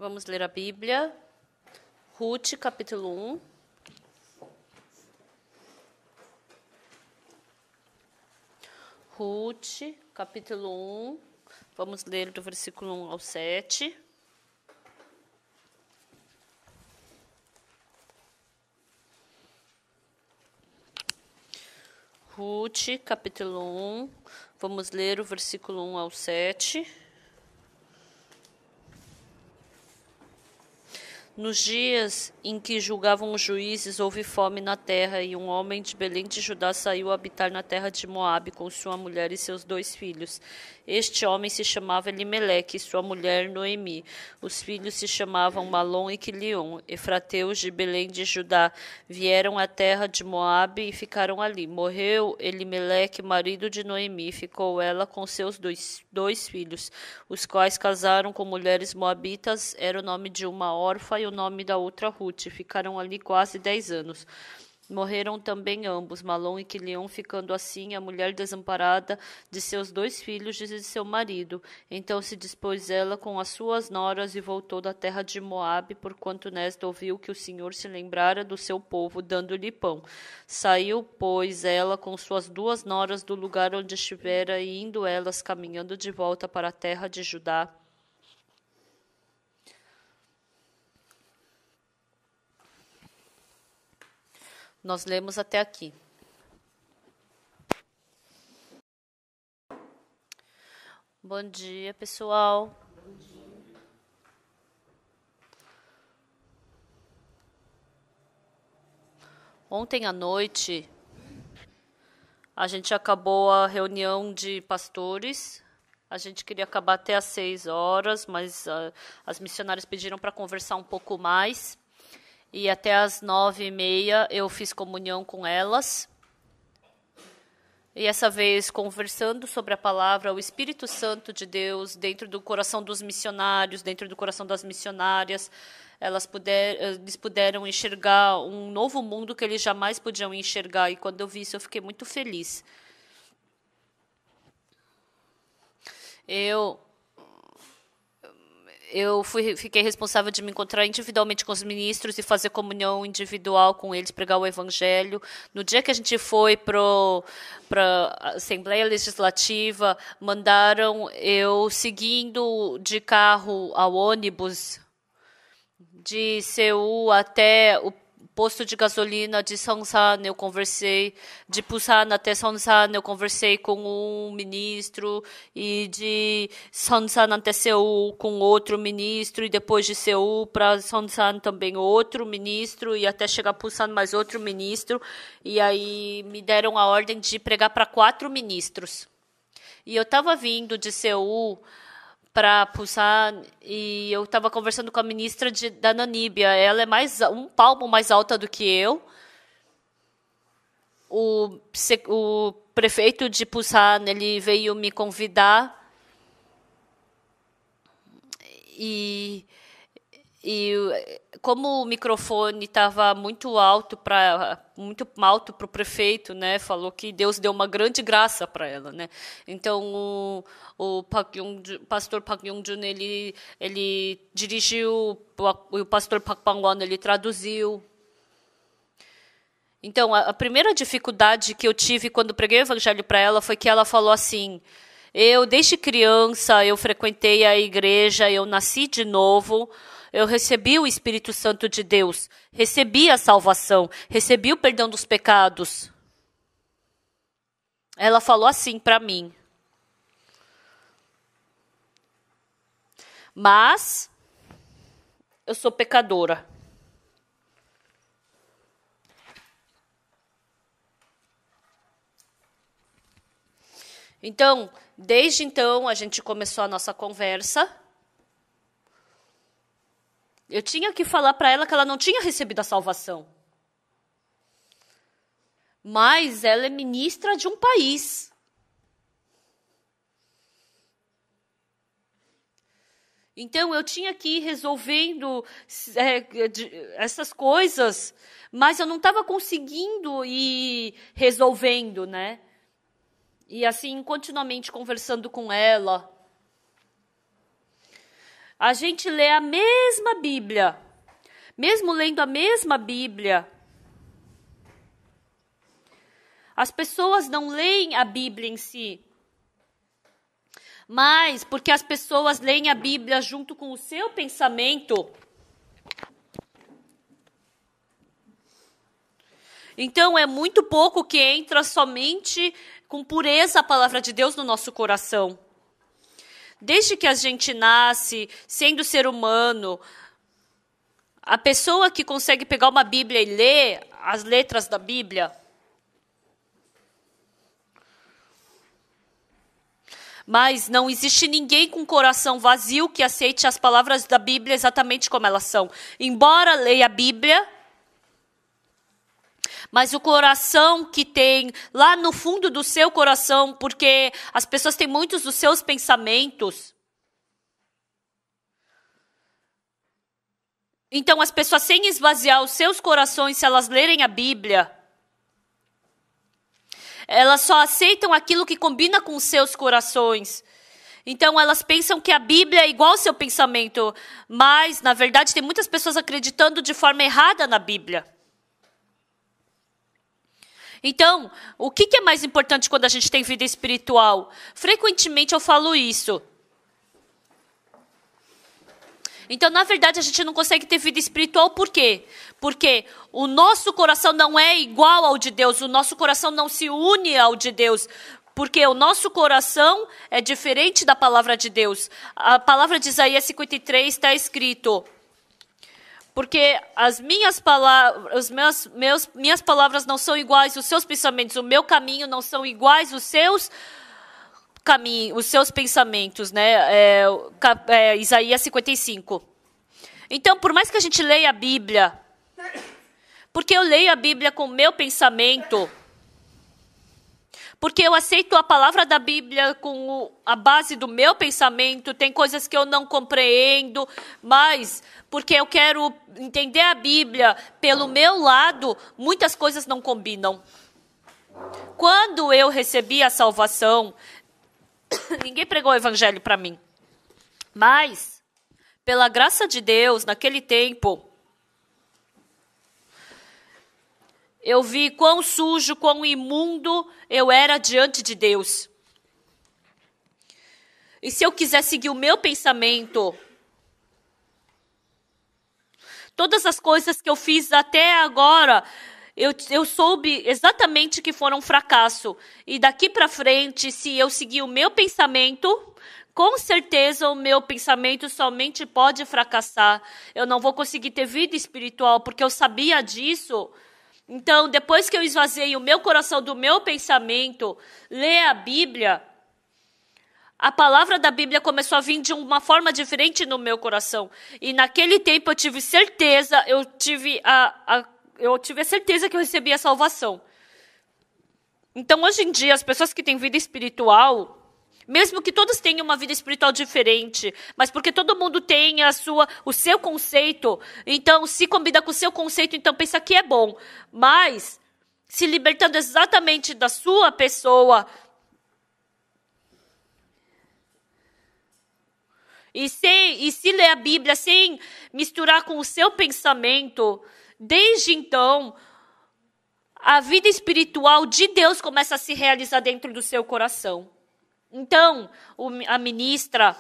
Vamos ler a Bíblia. Ruth, capítulo 1. Ruth, capítulo 1. Vamos ler do versículo 1 ao 7. Ruth, capítulo 1. Vamos ler o versículo 1 ao 7. Nos dias em que julgavam os juízes, houve fome na terra, e um homem de Belém de Judá saiu a habitar na terra de Moabe com sua mulher e seus 2 filhos. Este homem se chamava Elimeleque e sua mulher Noemi. Os filhos se chamavam Malom e Quilion. Efrateus de Belém de Judá vieram à terra de Moabe e ficaram ali. Morreu Elimeleque, marido de Noemi, e ficou ela com seus dois filhos, os quais casaram com mulheres moabitas. Era o nome de uma órfã e o nome da outra Ruth. Ficaram ali quase 10 anos. Morreram também ambos, Malom e Quilion, ficando assim a mulher desamparada de seus 2 filhos e de seu marido. Então se dispôs ela com as suas noras e voltou da terra de Moabe, porquanto nesta ouviu que o Senhor se lembrara do seu povo, dando-lhe pão. Saiu, pois, ela com suas 2 noras do lugar onde estivera, e indo elas caminhando de volta para a terra de Judá. Nós lemos até aqui. Bom dia, pessoal. Bom dia. Ontem à noite, a gente acabou a reunião de pastores. A gente queria acabar até às 6 horas, mas as missionárias pediram para conversar um pouco mais. E até às 9h30 eu fiz comunhão com elas. E essa vez, conversando sobre a palavra, o Espírito Santo de Deus, dentro do coração dos missionários, dentro do coração das missionárias, eles puderam enxergar um novo mundo que eles jamais podiam enxergar. E quando eu vi isso, eu fiquei muito feliz. Eu fiquei responsável de me encontrar individualmente com os ministros e fazer comunhão individual com eles, pregar o evangelho. No dia que a gente foi para a Assembleia Legislativa, mandaram eu seguindo de carro ao ônibus de Seul até o posto de gasolina de Songsan. Eu conversei de Busan até Songsan, eu conversei com um ministro, e de Songsan até Seul com outro ministro, e depois de Seul para Songsan também outro ministro, e até chegar a Busan mais outro ministro. E aí me deram a ordem de pregar para 4 ministros. E eu estava vindo de Seul para Busan, e eu estava conversando com a ministra da Namíbia. Ela é um palmo mais alta do que eu. O prefeito de Busan, ele veio me convidar, e como o microfone estava muito alto para o prefeito, né? Falou que Deus deu uma grande graça para ela, né? Então o pastor Park Yong-jun, ele dirigiu, o pastor Park Bang-won, ele traduziu. Então a primeira dificuldade que eu tive quando preguei o evangelho para ela foi que ela falou assim: eu desde criança eu frequentei a igreja, eu nasci de novo. Eu recebi o Espírito Santo de Deus, recebi a salvação, recebi o perdão dos pecados. Ela falou assim para mim. Mas eu sou pecadora. Então, desde então, a gente começou a nossa conversa. Eu tinha que falar para ela que ela não tinha recebido a salvação. Mas ela é ministra de um país. Então, eu tinha que ir resolvendo essas coisas, mas eu não estava conseguindo ir resolvendo, né? E assim, continuamente conversando com ela. A gente lê a mesma Bíblia. Mesmo lendo a mesma Bíblia, as pessoas não leem a Bíblia em si, mas porque as pessoas leem a Bíblia junto com o seu pensamento. Então é muito pouco que entra somente com pureza a palavra de Deus no nosso coração. Desde que a gente nasce, sendo ser humano, a pessoa que consegue pegar uma Bíblia e ler as letras da Bíblia, mas não existe ninguém com coração vazio que aceite as palavras da Bíblia exatamente como elas são. Embora leia a Bíblia, mas o coração que tem lá no fundo do seu coração, porque as pessoas têm muitos dos seus pensamentos. Então, as pessoas, sem esvaziar os seus corações, se elas lerem a Bíblia, elas só aceitam aquilo que combina com os seus corações. Então, elas pensam que a Bíblia é igual ao seu pensamento, mas, na verdade, tem muitas pessoas acreditando de forma errada na Bíblia. Então, o que é mais importante quando a gente tem vida espiritual? Frequentemente eu falo isso. Então, na verdade, a gente não consegue ter vida espiritual por quê? Porque o nosso coração não é igual ao de Deus, o nosso coração não se une ao de Deus, porque o nosso coração é diferente da palavra de Deus. A palavra de Isaías 53 está escrito: porque as minhas palavras, minhas palavras não são iguais aos seus pensamentos, o meu caminho não são iguais aos seus caminhos, os seus pensamentos, né? Isaías 55. Então, por mais que a gente leia a Bíblia, porque eu leio a Bíblia com o meu pensamento, porque eu aceito a palavra da Bíblia com a base do meu pensamento, tem coisas que eu não compreendo, mas porque eu quero entender a Bíblia pelo meu lado, muitas coisas não combinam. Quando eu recebi a salvação, ninguém pregou o evangelho para mim. Mas, pela graça de Deus, naquele tempo, eu vi quão sujo, quão imundo eu era diante de Deus. E se eu quiser seguir o meu pensamento, todas as coisas que eu fiz até agora, eu soube exatamente que foram um fracasso. E daqui para frente, se eu seguir o meu pensamento, com certeza o meu pensamento somente pode fracassar. Eu não vou conseguir ter vida espiritual, porque eu sabia disso. Então, depois que eu esvaziei o meu coração do meu pensamento, ler a Bíblia, a palavra da Bíblia começou a vir de uma forma diferente no meu coração. E naquele tempo eu tive certeza, eu tive a certeza que eu recebi a salvação. Então, hoje em dia, as pessoas que têm vida espiritual, mesmo que todos tenham uma vida espiritual diferente, mas porque todo mundo tem o seu conceito, então se combina com o seu conceito, então pensa que é bom. Mas, se libertando exatamente da sua pessoa, e se ler a Bíblia sem misturar com o seu pensamento, desde então, a vida espiritual de Deus começa a se realizar dentro do seu coração. Então, a ministra,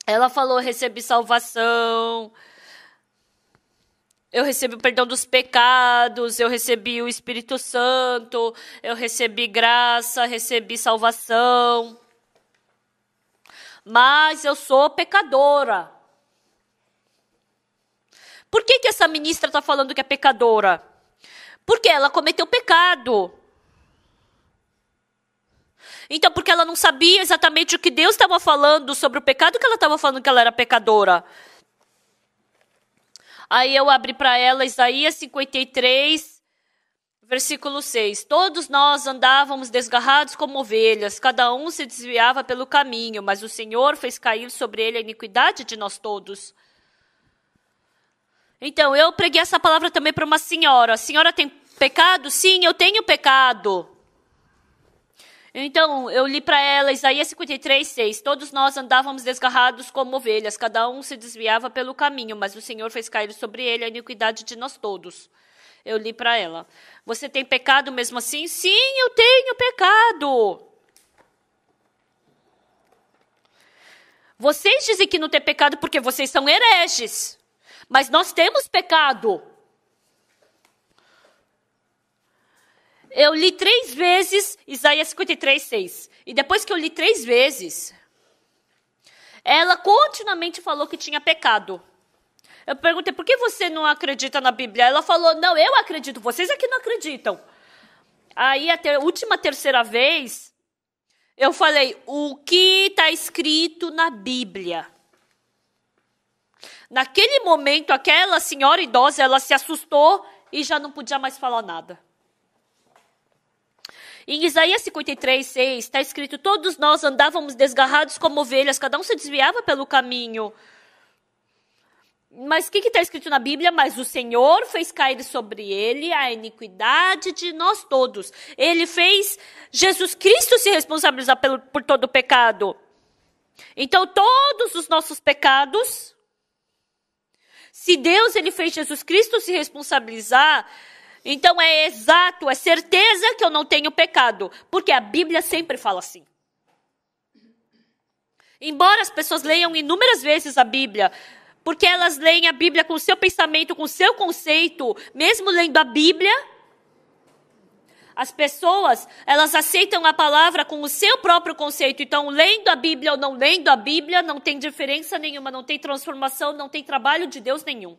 ela falou: recebi salvação, eu recebi o perdão dos pecados, eu recebi o Espírito Santo, eu recebi graça, recebi salvação. Mas eu sou pecadora. Por que essa ministra está falando que é pecadora? Porque ela cometeu pecado. Então, porque ela não sabia exatamente o que Deus estava falando sobre o pecado, que ela estava falando que ela era pecadora. Aí eu abri para ela Isaías 53, versículo 6. Todos nós andávamos desgarrados como ovelhas, cada um se desviava pelo caminho, mas o Senhor fez cair sobre ele a iniquidade de nós todos. Então, eu preguei essa palavra também para uma senhora. A senhora tem pecado? Sim, eu tenho pecado. Então, eu li para ela Isaías 53:6. Todos nós andávamos desgarrados como ovelhas, cada um se desviava pelo caminho, mas o Senhor fez cair sobre ele a iniquidade de nós todos. Eu li para ela. Você tem pecado mesmo assim? Sim, eu tenho pecado. Vocês dizem que não tem pecado porque vocês são hereges. Mas nós temos pecado. Eu li 3 vezes Isaías 53:6. E depois que eu li 3 vezes, ela continuamente falou que tinha pecado. Eu perguntei, por que você não acredita na Bíblia? Ela falou, não, eu acredito, vocês é que não acreditam. Aí, a última terceira vez, eu falei, o que está escrito na Bíblia? Naquele momento, aquela senhora idosa, ela se assustou e já não podia mais falar nada. Em Isaías 53:6, está escrito, todos nós andávamos desgarrados como ovelhas, cada um se desviava pelo caminho. Mas o que está escrito na Bíblia? Mas o Senhor fez cair sobre ele a iniquidade de nós todos. Ele fez Jesus Cristo se responsabilizar por todo o pecado. Então, todos os nossos pecados, se Deus ele fez Jesus Cristo se responsabilizar, então é exato, é certeza que eu não tenho pecado. Porque a Bíblia sempre fala assim. Embora as pessoas leiam inúmeras vezes a Bíblia, porque elas leem a Bíblia com o seu pensamento, com o seu conceito, mesmo lendo a Bíblia, as pessoas, elas aceitam a palavra com o seu próprio conceito. Então, lendo a Bíblia ou não lendo a Bíblia, não tem diferença nenhuma, não tem transformação, não tem trabalho de Deus nenhum.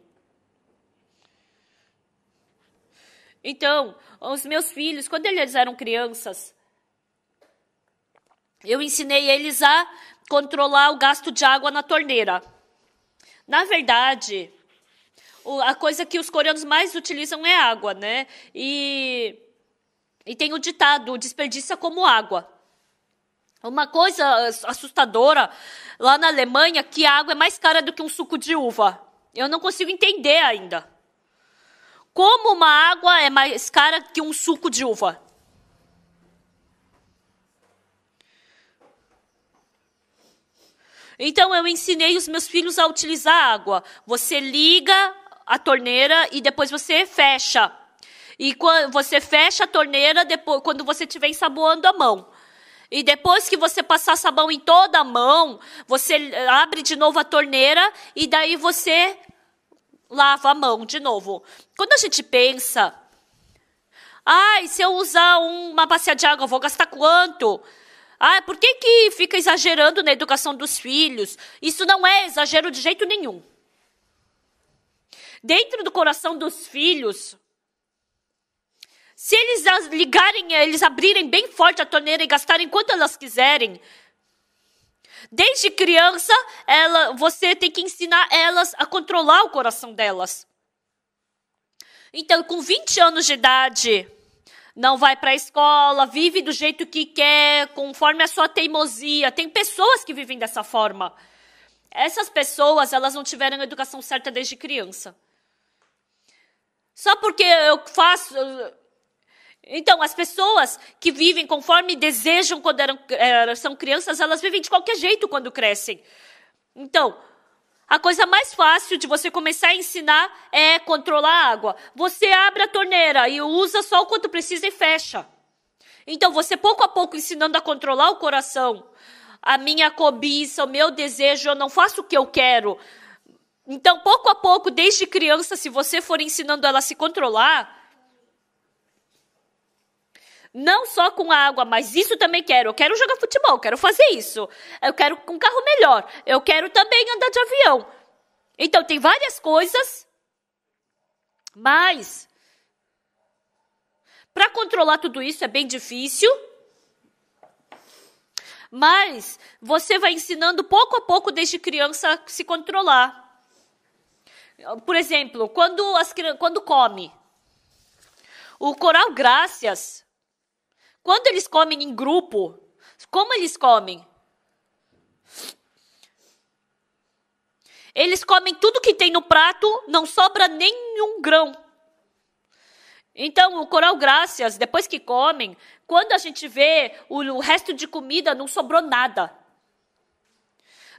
Então, os meus filhos, quando eles eram crianças, eu ensinei eles a controlar o gasto de água na torneira. Na verdade, a coisa que os coreanos mais utilizam é água, né? E tem o ditado, desperdiça como água. Uma coisa assustadora, lá na Alemanha, que a água é mais cara do que um suco de uva. Eu não consigo entender ainda. Como uma água é mais cara que um suco de uva? Então, eu ensinei os meus filhos a utilizar água. Você liga a torneira e depois você fecha. E quando você fecha a torneira depois, quando você estiver ensaboando a mão. E depois que você passar sabão em toda a mão, você abre de novo a torneira e daí você lava a mão de novo. Quando a gente pensa, se eu usar uma bacia de água, eu vou gastar quanto? Por que fica exagerando na educação dos filhos? Isso não é exagero de jeito nenhum. Dentro do coração dos filhos, se eles ligarem, eles abrirem bem forte a torneira e gastarem quanto elas quiserem, desde criança, você tem que ensinar elas a controlar o coração delas. Então, com 20 anos de idade, não vai para a escola, vive do jeito que quer, conforme a sua teimosia. Tem pessoas que vivem dessa forma. Essas pessoas, elas não tiveram a educação certa desde criança. Só porque eu faço... Então, as pessoas que vivem conforme desejam quando são crianças, elas vivem de qualquer jeito quando crescem. Então, a coisa mais fácil de você começar a ensinar é controlar a água. Você abre a torneira e usa só o quanto precisa e fecha. Então, você pouco a pouco ensinando a controlar o coração, a minha cobiça, o meu desejo, eu não faço o que eu quero. Então, pouco a pouco, desde criança, se você for ensinando ela a se controlar, não só com a água, mas isso também quero. Eu quero jogar futebol, quero fazer isso. Eu quero um carro melhor. Eu quero também andar de avião. Então, tem várias coisas, mas para controlar tudo isso é bem difícil. Mas você vai ensinando pouco a pouco desde criança a se controlar. Por exemplo, quando come. O Coral Grácias, quando eles comem em grupo, como eles comem? Eles comem tudo que tem no prato, não sobra nenhum grão. Então, o coral Grácias, depois que comem, quando a gente vê o resto de comida, não sobrou nada.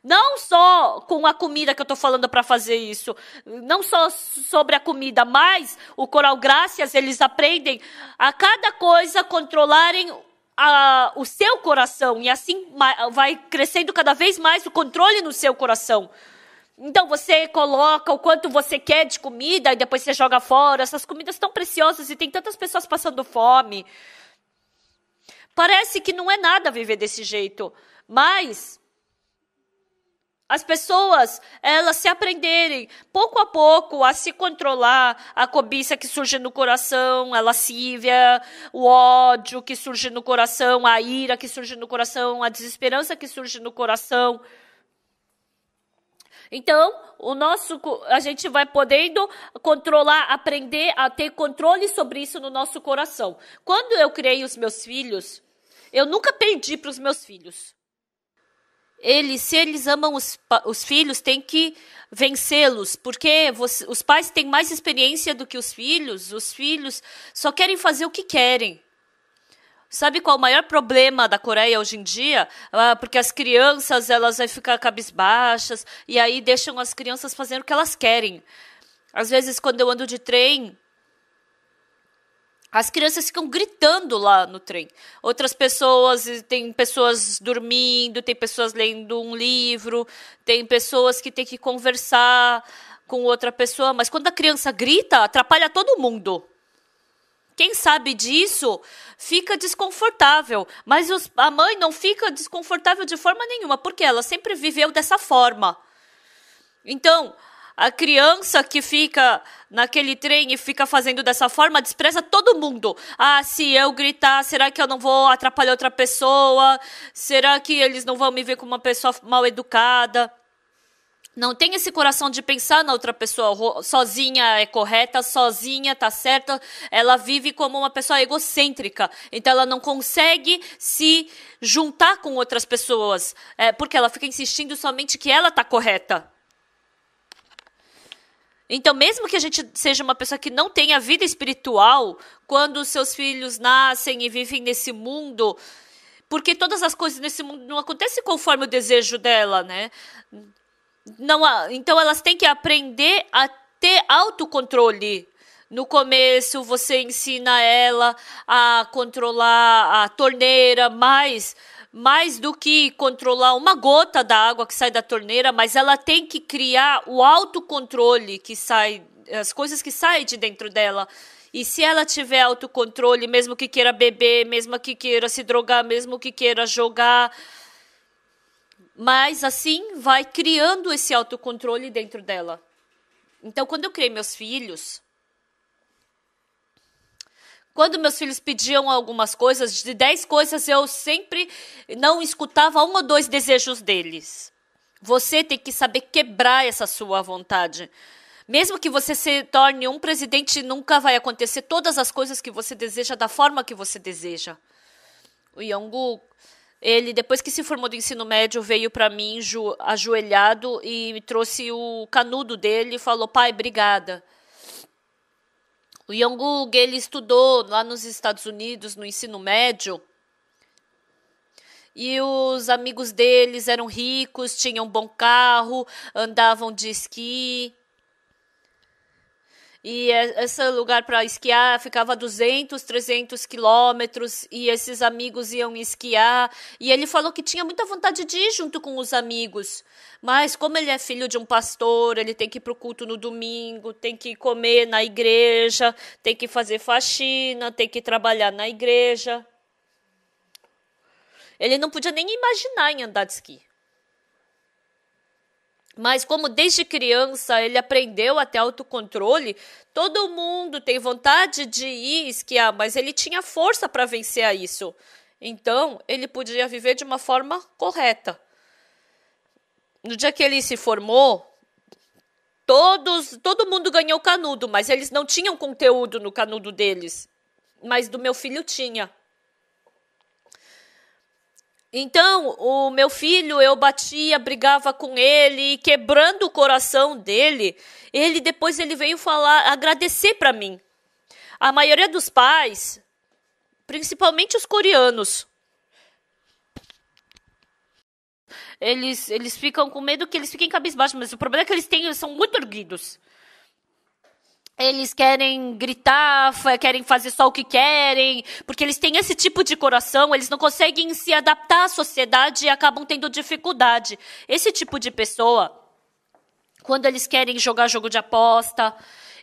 Não só com a comida que eu estou falando para fazer isso, não só sobre a comida, mas o coral Grácias, eles aprendem a cada coisa controlarem o seu coração, e assim vai crescendo cada vez mais o controle no seu coração. Então você coloca o quanto você quer de comida e depois você joga fora. Essas comidas tão preciosas e tem tantas pessoas passando fome. Parece que não é nada viver desse jeito, mas as pessoas, elas se aprenderem pouco a pouco a se controlar, a cobiça que surge no coração, a lascívia, o ódio que surge no coração, a ira que surge no coração, a desesperança que surge no coração. Então, a gente vai podendo controlar, aprender a ter controle sobre isso no nosso coração. Quando eu criei os meus filhos, eu nunca perdi para os meus filhos. Se eles amam os filhos, tem que vencê-los, porque os pais têm mais experiência do que os filhos só querem fazer o que querem. Sabe qual é o maior problema da Coreia hoje em dia? Porque as crianças, elas vão ficar cabisbaixas, e aí deixam as crianças fazendo o que elas querem. Às vezes, quando eu ando de trem, as crianças ficam gritando lá no trem. Outras pessoas, tem pessoas dormindo, tem pessoas lendo um livro, tem pessoas que têm que conversar com outra pessoa. Mas quando a criança grita, atrapalha todo mundo. Quem sabe disso fica desconfortável. Mas a mãe não fica desconfortável de forma nenhuma, porque ela sempre viveu dessa forma. Então, a criança que fica naquele trem e fica fazendo dessa forma, despreza todo mundo. Se eu gritar, será que eu não vou atrapalhar outra pessoa? Será que eles não vão me ver como uma pessoa mal educada? Não tem esse coração de pensar na outra pessoa. Sozinha é correta, sozinha tá certa. Ela vive como uma pessoa egocêntrica. Então ela não consegue se juntar com outras pessoas. Porque ela fica insistindo somente que ela tá correta. Então, mesmo que a gente seja uma pessoa que não tenha vida espiritual, quando os seus filhos nascem e vivem nesse mundo, porque todas as coisas nesse mundo não acontecem conforme o desejo dela, né? Então, elas têm que aprender a ter autocontrole. No começo, você ensina ela a controlar a torneira, mais do que controlar uma gota da água que sai da torneira, mas ela tem que criar o autocontrole que sai, as coisas que saem de dentro dela. E se ela tiver autocontrole, mesmo que queira beber, mesmo que queira se drogar, mesmo que queira jogar, mas assim vai criando esse autocontrole dentro dela. Então, quando eu criei meus filhos, quando meus filhos pediam algumas coisas, de 10 coisas, eu sempre não escutava 1 ou 2 desejos deles. Você tem que saber quebrar essa sua vontade. Mesmo que você se torne um presidente, nunca vai acontecer todas as coisas que você deseja da forma que você deseja. O Yong-gu, ele, depois que se formou do ensino médio, veio para mim ajoelhado e me trouxe o canudo dele e falou: pai, obrigada. O Yong-gu, ele estudou lá nos Estados Unidos, no ensino médio, e os amigos deles eram ricos, tinham um bom carro, andavam de esqui. E esse lugar para esquiar ficava a 200, 300 quilômetros, e esses amigos iam esquiar. E ele falou que tinha muita vontade de ir junto com os amigos. Mas como ele é filho de um pastor, ele tem que ir para o culto no domingo, tem que comer na igreja, tem que fazer faxina, tem que trabalhar na igreja. Ele não podia nem imaginar em andar de esqui. Mas como desde criança ele aprendeu a ter autocontrole, todo mundo tem vontade de ir esquiar, mas ele tinha força para vencer a isso. Então, ele podia viver de uma forma correta. No dia que ele se formou, todo mundo ganhou canudo, mas eles não tinham conteúdo no canudo deles. Mas do meu filho tinha. Então, o meu filho, eu batia, brigava com ele, quebrando o coração dele. Depois ele veio agradecer para mim. A maioria dos pais, principalmente os coreanos, eles ficam com medo que eles fiquem cabisbaixos, mas o problema é que eles são muito erguidos. Eles querem gritar, querem fazer só o que querem, porque eles têm esse tipo de coração, eles não conseguem se adaptar à sociedade e acabam tendo dificuldade. Esse tipo de pessoa, quando eles querem jogar jogo de aposta,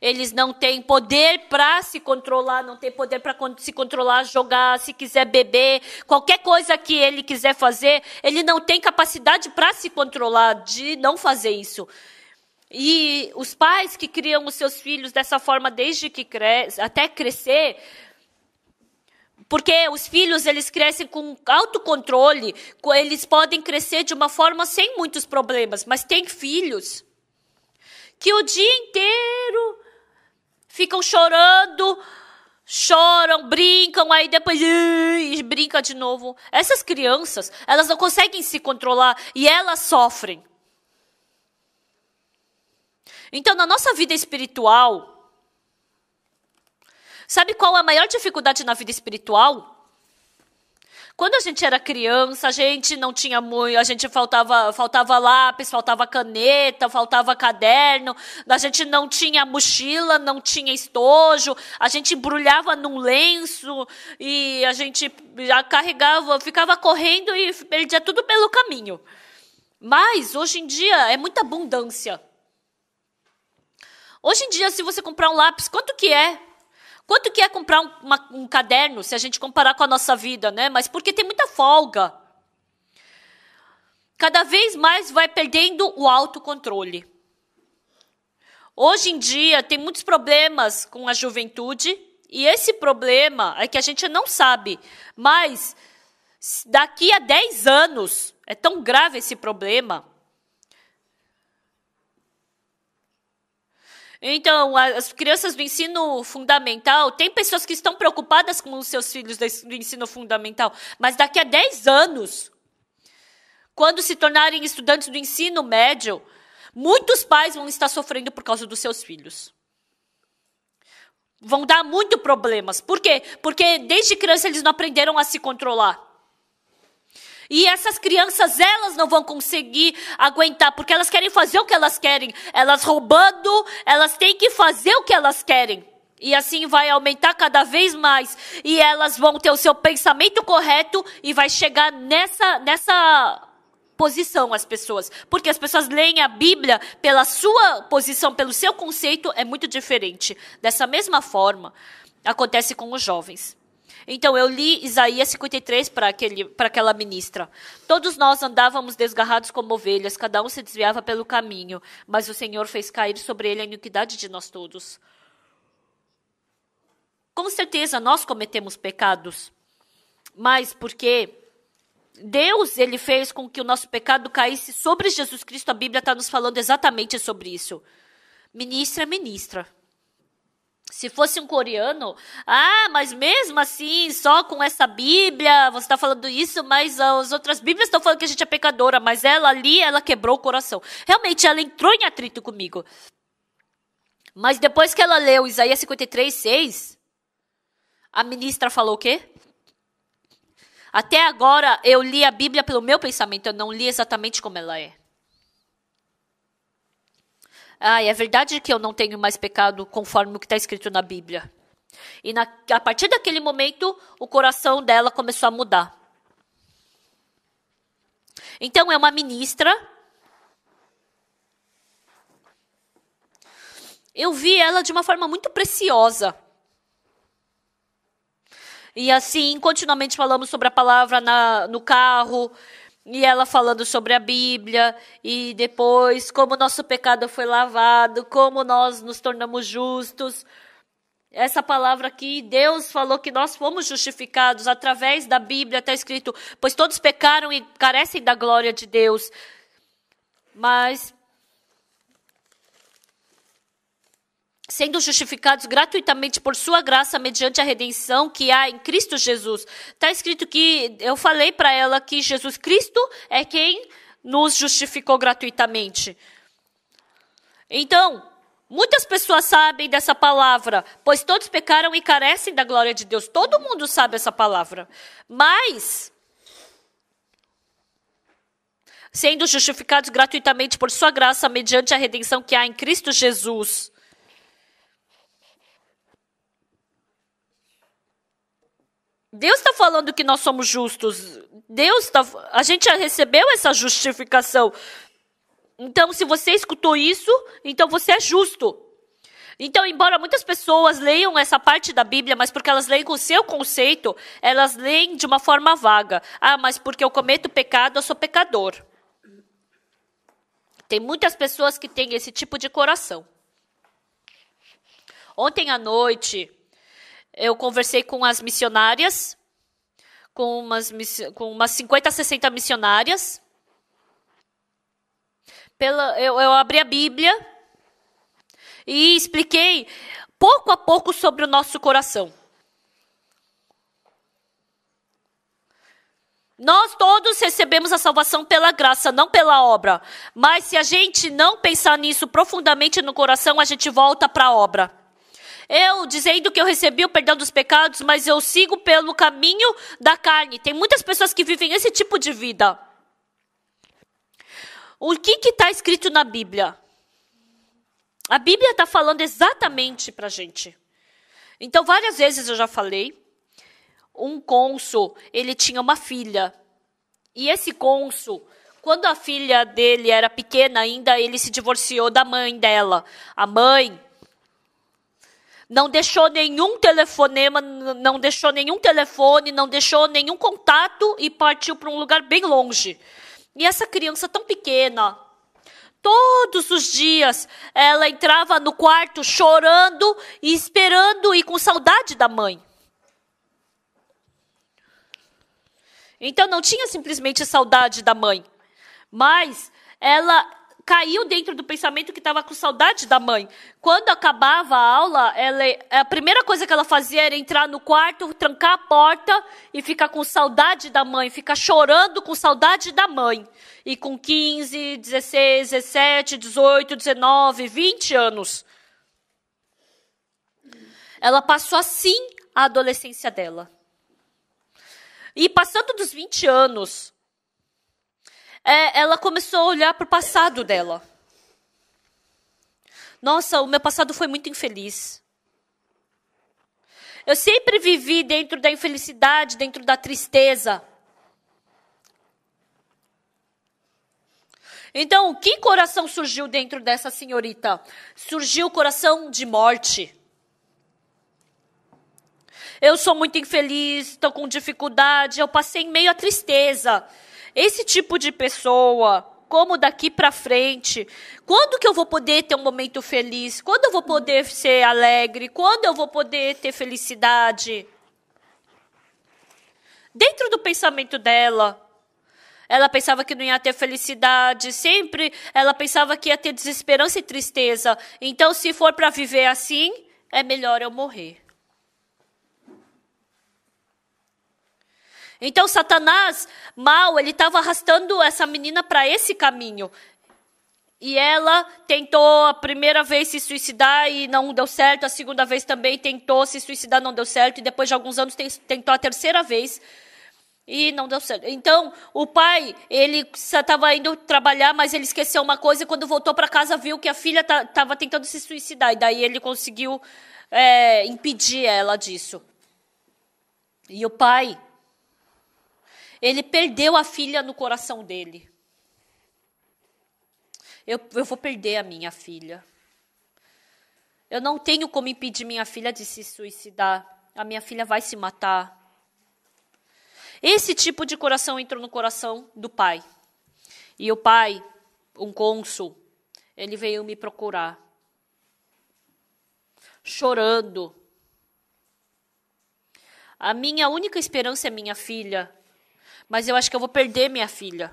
eles não têm poder para se controlar, não têm poder para se controlar, jogar, se quiser beber, qualquer coisa que ele quiser fazer, ele não tem capacidade para se controlar de não fazer isso. E os pais que criam os seus filhos dessa forma desde que até crescer, porque os filhos eles crescem com autocontrole, eles podem crescer de uma forma sem muitos problemas, mas tem filhos que o dia inteiro ficam chorando, choram, brincam, aí depois brinca de novo. Essas crianças, elas não conseguem se controlar e elas sofrem. Então, na nossa vida espiritual, sabe qual é a maior dificuldade na vida espiritual? Quando a gente era criança, a gente não tinha muito, a gente faltava lápis, faltava caneta, faltava caderno, a gente não tinha mochila, não tinha estojo, a gente embrulhava num lenço e a gente já carregava, ficava correndo e perdia tudo pelo caminho. Mas, hoje em dia, é muita abundância. Hoje em dia, se você comprar um lápis, quanto que é? Quanto que é comprar um caderno, se a gente comparar com a nossa vida, né? Mas porque tem muita folga. Cada vez mais vai perdendo o autocontrole. Hoje em dia, tem muitos problemas com a juventude, e esse problema é que a gente não sabe, mas daqui a 10 anos, é tão grave esse problema. Então, as crianças do ensino fundamental, tem pessoas que estão preocupadas com os seus filhos do ensino fundamental, mas daqui a 10 anos, quando se tornarem estudantes do ensino médio, muitos pais vão estar sofrendo por causa dos seus filhos. Vão dar muitos problemas. Por quê? Porque desde criança eles não aprenderam a se controlar. E essas crianças, elas não vão conseguir aguentar, porque elas querem fazer o que elas querem. Elas roubando, elas têm que fazer o que elas querem. E assim vai aumentar cada vez mais. E elas vão ter o seu pensamento correto e vai chegar nessa posição as pessoas. Porque as pessoas leem a Bíblia pela sua posição, pelo seu conceito, é muito diferente. Dessa mesma forma, acontece com os jovens. Então, eu li Isaías 53 para aquela ministra. Todos nós andávamos desgarrados como ovelhas, cada um se desviava pelo caminho, mas o Senhor fez cair sobre ele a iniquidade de nós todos. Com certeza, nós cometemos pecados, mas porque Deus ele fez com que o nosso pecado caísse sobre Jesus Cristo, a Bíblia está nos falando exatamente sobre isso. Ministra é ministra. Se fosse um coreano, mas mesmo assim, só com essa Bíblia, você está falando isso, mas as outras Bíblias estão falando que a gente é pecadora, mas ela ali, ela quebrou o coração. Realmente, ela entrou em atrito comigo. Mas depois que ela leu Isaías 53, 6, a ministra falou o quê? Até agora, eu li a Bíblia pelo meu pensamento, eu não li exatamente como ela é. É verdade que eu não tenho mais pecado conforme o que está escrito na Bíblia. E a partir daquele momento, o coração dela começou a mudar. Então, é uma ministra. Eu vi ela de uma forma muito preciosa. E assim, continuamente falamos sobre a palavra no carro. E ela falando sobre a Bíblia, e depois como o nosso pecado foi lavado, como nós nos tornamos justos. Essa palavra aqui, Deus falou que nós fomos justificados através da Bíblia, está escrito, pois todos pecaram e carecem da glória de Deus. Mas, sendo justificados gratuitamente por sua graça, mediante a redenção que há em Cristo Jesus. Está escrito que, eu falei para ela que Jesus Cristo é quem nos justificou gratuitamente. Então, Muitas pessoas sabem dessa palavra, pois todos pecaram e carecem da glória de Deus. Todo mundo sabe essa palavra. Mas, sendo justificados gratuitamente por sua graça, mediante a redenção que há em Cristo Jesus. Deus está falando que nós somos justos. A gente já recebeu essa justificação. Então, se você escutou isso, então você é justo. Então, embora muitas pessoas leiam essa parte da Bíblia, mas porque elas leem com o seu conceito, elas leem de uma forma vaga. Ah, mas porque eu cometo pecado, eu sou pecador. Tem muitas pessoas que têm esse tipo de coração. Ontem à noite, eu conversei com as missionárias, com umas 50, 60 missionárias. Eu abri a Bíblia e expliquei pouco a pouco sobre o nosso coração. Nós todos recebemos a salvação pela graça, não pela obra. Mas se a gente não pensar nisso profundamente no coração, a gente volta para a obra. Eu dizendo que eu recebi o perdão dos pecados, mas eu sigo pelo caminho da carne. Tem muitas pessoas que vivem esse tipo de vida. O que está escrito na Bíblia? A Bíblia está falando exatamente para a gente. Então, várias vezes eu já falei, um cônsul, ele tinha uma filha. E esse cônsul, quando a filha dele era pequena ainda, ele se divorciou da mãe dela. A mãe não deixou nenhum telefonema, não deixou nenhum telefone, não deixou nenhum contato e partiu para um lugar bem longe. E essa criança tão pequena, todos os dias, ela entrava no quarto chorando e esperando e com saudade da mãe. Então não tinha simplesmente saudade da mãe, mas ela caiu dentro do pensamento que estava com saudade da mãe. Quando acabava a aula, a primeira coisa que ela fazia era entrar no quarto, trancar a porta e ficar com saudade da mãe, ficar chorando com saudade da mãe. E com 15, 16, 17, 18, 19, 20 anos, ela passou assim a adolescência dela. E passando dos 20 anos, ela começou a olhar para o passado dela. Nossa, o meu passado foi muito infeliz. Eu sempre vivi dentro da infelicidade, dentro da tristeza. Então, que coração surgiu dentro dessa senhorita? Surgiu o coração de morte. Eu sou muito infeliz, estou com dificuldade, eu passei em meio à tristeza. Esse tipo de pessoa, como daqui para frente, quando que eu vou poder ter um momento feliz? Quando eu vou poder ser alegre? Quando eu vou poder ter felicidade? Dentro do pensamento dela, ela pensava que não ia ter felicidade, sempre ela pensava que ia ter desesperança e tristeza. Então, se for para viver assim, é melhor eu morrer. Então, Satanás, ele estava arrastando essa menina para esse caminho. E ela tentou a primeira vez se suicidar e não deu certo. A segunda vez também tentou se suicidar, não deu certo. E depois de alguns anos tentou a terceira vez e não deu certo. Então, o pai, ele estava indo trabalhar, mas ele esqueceu uma coisa. E quando voltou para casa, viu que a filha estava tentando se suicidar. E daí ele conseguiu impedir ela disso. E o pai, ele perdeu a filha no coração dele. Eu vou perder a minha filha. Eu não tenho como impedir minha filha de se suicidar. A minha filha vai se matar. Esse tipo de coração entrou no coração do pai. E o pai, um cônsul, ele veio me procurar. Chorando. A minha única esperança é minha filha. Mas eu acho que eu vou perder minha filha.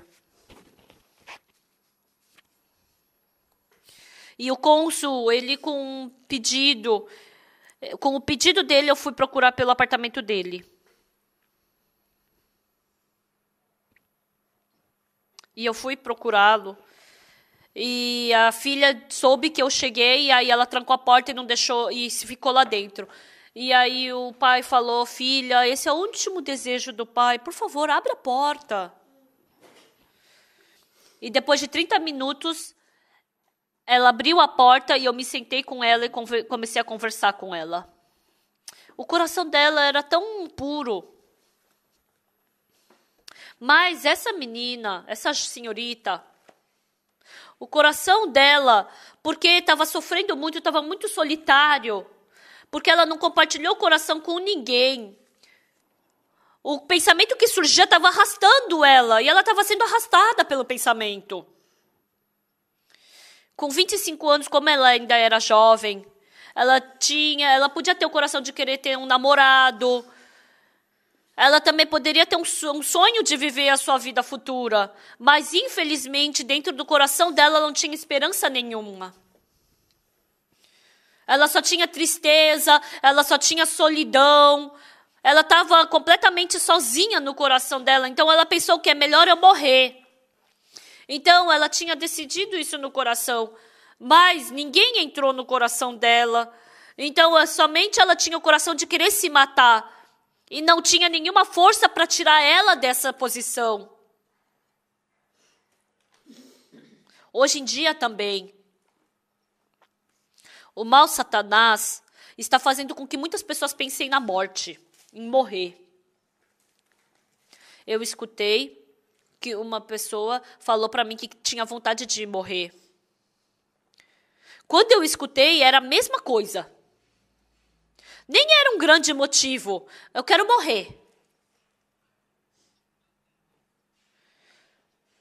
E o cônsul, ele com o pedido dele, eu fui procurar pelo apartamento dele. E eu fui procurá-lo. E a filha soube que eu cheguei, e aí ela trancou a porta e não deixou, e ficou lá dentro. E aí o pai falou, filha, esse é o último desejo do pai, por favor, abre a porta. E depois de 30 minutos, ela abriu a porta e eu me sentei com ela e comecei a conversar com ela. O coração dela era tão puro. Mas essa menina, essa senhorita, o coração dela, porque estava sofrendo muito, estava muito solitário, porque ela não compartilhou o coração com ninguém. O pensamento que surgia estava arrastando ela, e ela estava sendo arrastada pelo pensamento. Com 25 anos, como ela ainda era jovem, ela podia ter o coração de querer ter um namorado. Ela também poderia ter um sonho de viver a sua vida futura. Mas, infelizmente, dentro do coração dela, ela não tinha esperança nenhuma. Ela só tinha tristeza, ela só tinha solidão. Ela estava completamente sozinha no coração dela. Então, ela pensou que é melhor eu morrer. Então, ela tinha decidido isso no coração. Mas ninguém entrou no coração dela. Então, somente ela tinha o coração de querer se matar. E não tinha nenhuma força para tirar ela dessa posição. Hoje em dia também, o mau Satanás está fazendo com que muitas pessoas pensem na morte, em morrer. Eu escutei que uma pessoa falou para mim que tinha vontade de morrer. Quando eu escutei, era a mesma coisa. Nem era um grande motivo. Eu quero morrer.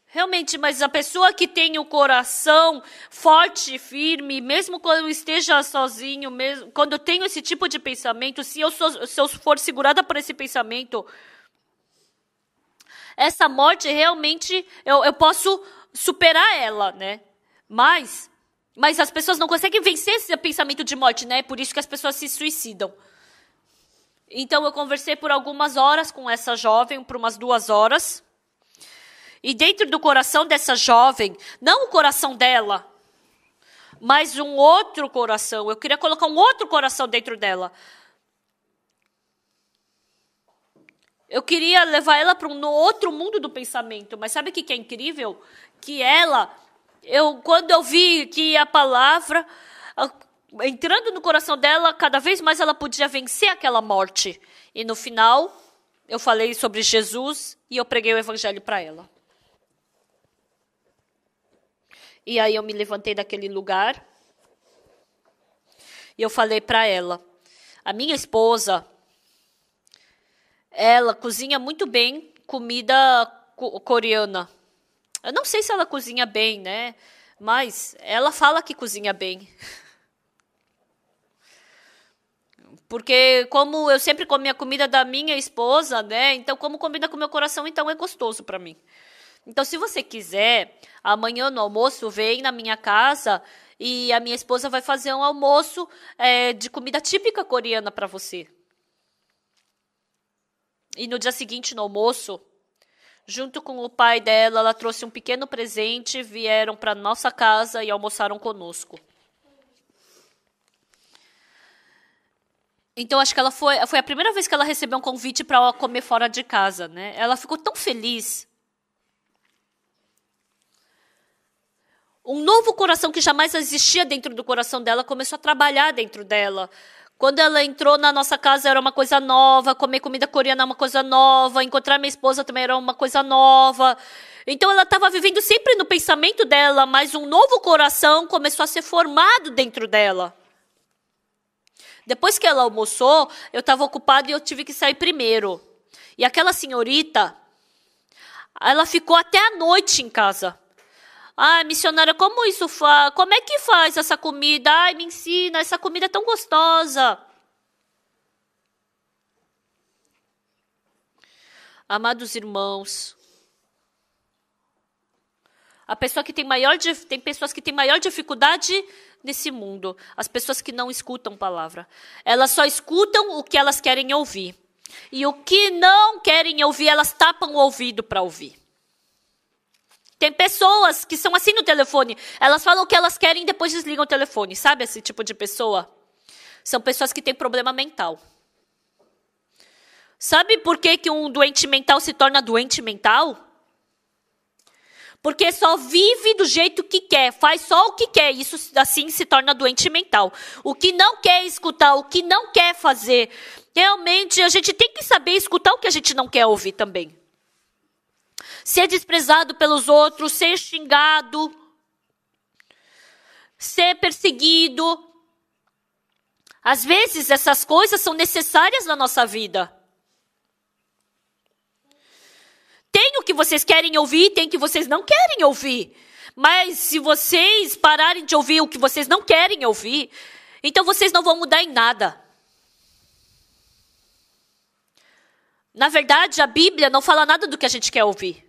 Realmente, mas a pessoa que tem o coração forte e firme, mesmo quando esteja sozinho, mesmo quando eu tenho esse tipo de pensamento, se eu for segurada por esse pensamento, essa morte realmente eu posso superar ela, né? Mas as pessoas não conseguem vencer esse pensamento de morte, né? Por isso que as pessoas se suicidam. Então, eu conversei por algumas horas com essa jovem, por umas 2 horas. E dentro do coração dessa jovem, não o coração dela, mas um outro coração. Eu queria colocar um outro coração dentro dela. Eu queria levar ela para um outro mundo do pensamento. Mas sabe o que é incrível? Que ela... quando eu vi que a palavra, entrando no coração dela, cada vez mais ela podia vencer aquela morte. E no final, eu falei sobre Jesus e eu preguei o evangelho para ela. E aí eu me levantei daquele lugar e eu falei para ela, a minha esposa, ela cozinha muito bem comida coreana. Eu não sei se ela cozinha bem, né? Mas ela fala que cozinha bem. Porque como eu sempre comia comida da minha esposa, né? Então, como comida com meu coração, então é gostoso para mim. Então, se você quiser, amanhã no almoço, vem na minha casa e a minha esposa vai fazer um almoço de comida típica coreana para você. E no dia seguinte, no almoço, junto com o pai dela, ela trouxe um pequeno presente, vieram para nossa casa e almoçaram conosco. Então, acho que ela foi a primeira vez que ela recebeu um convite para comer fora de casa, né? Ela ficou tão feliz. Um novo coração que jamais existia dentro do coração dela começou a trabalhar dentro dela. Quando ela entrou na nossa casa era uma coisa nova, comer comida coreana é uma coisa nova, encontrar minha esposa também era uma coisa nova. Então ela estava vivendo sempre no pensamento dela, mas um novo coração começou a ser formado dentro dela. Depois que ela almoçou, eu estava ocupada e eu tive que sair primeiro. E aquela senhorita, ela ficou até a noite em casa. Ah, missionária, como isso faz? Como é que faz essa comida? Ai, me ensina, essa comida é tão gostosa. Amados irmãos, tem pessoas que têm maior dificuldade nesse mundo, as pessoas que não escutam palavra. Elas só escutam o que elas querem ouvir. E o que não querem ouvir, elas tapam o ouvido para ouvir. Tem pessoas que são assim no telefone. Elas falam o que elas querem e depois desligam o telefone. Sabe esse tipo de pessoa? São pessoas que têm problema mental. Sabe por que um doente mental se torna doente mental? Porque só vive do jeito que quer, faz só o que quer. Isso assim se torna doente mental. O que não quer escutar, o que não quer fazer. Realmente a gente tem que saber escutar o que a gente não quer ouvir também. Ser desprezado pelos outros, ser xingado, ser perseguido. Às vezes essas coisas são necessárias na nossa vida. Tem o que vocês querem ouvir, tem o que vocês não querem ouvir. Mas se vocês pararem de ouvir o que vocês não querem ouvir, então vocês não vão mudar em nada. Na verdade, a Bíblia não fala nada do que a gente quer ouvir.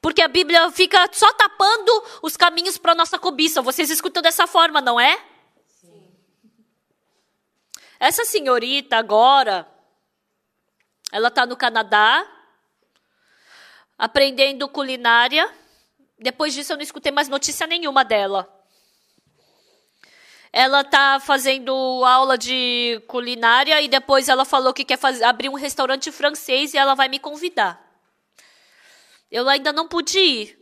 Porque a Bíblia fica só tapando os caminhos para a nossa cobiça. Vocês escutam dessa forma, não é? Sim. Essa senhorita agora, ela está no Canadá, aprendendo culinária. Depois disso eu não escutei mais notícia nenhuma dela. Ela está fazendo aula de culinária e depois ela falou que quer abrir um restaurante francês e ela vai me convidar. Eu ainda não pude ir.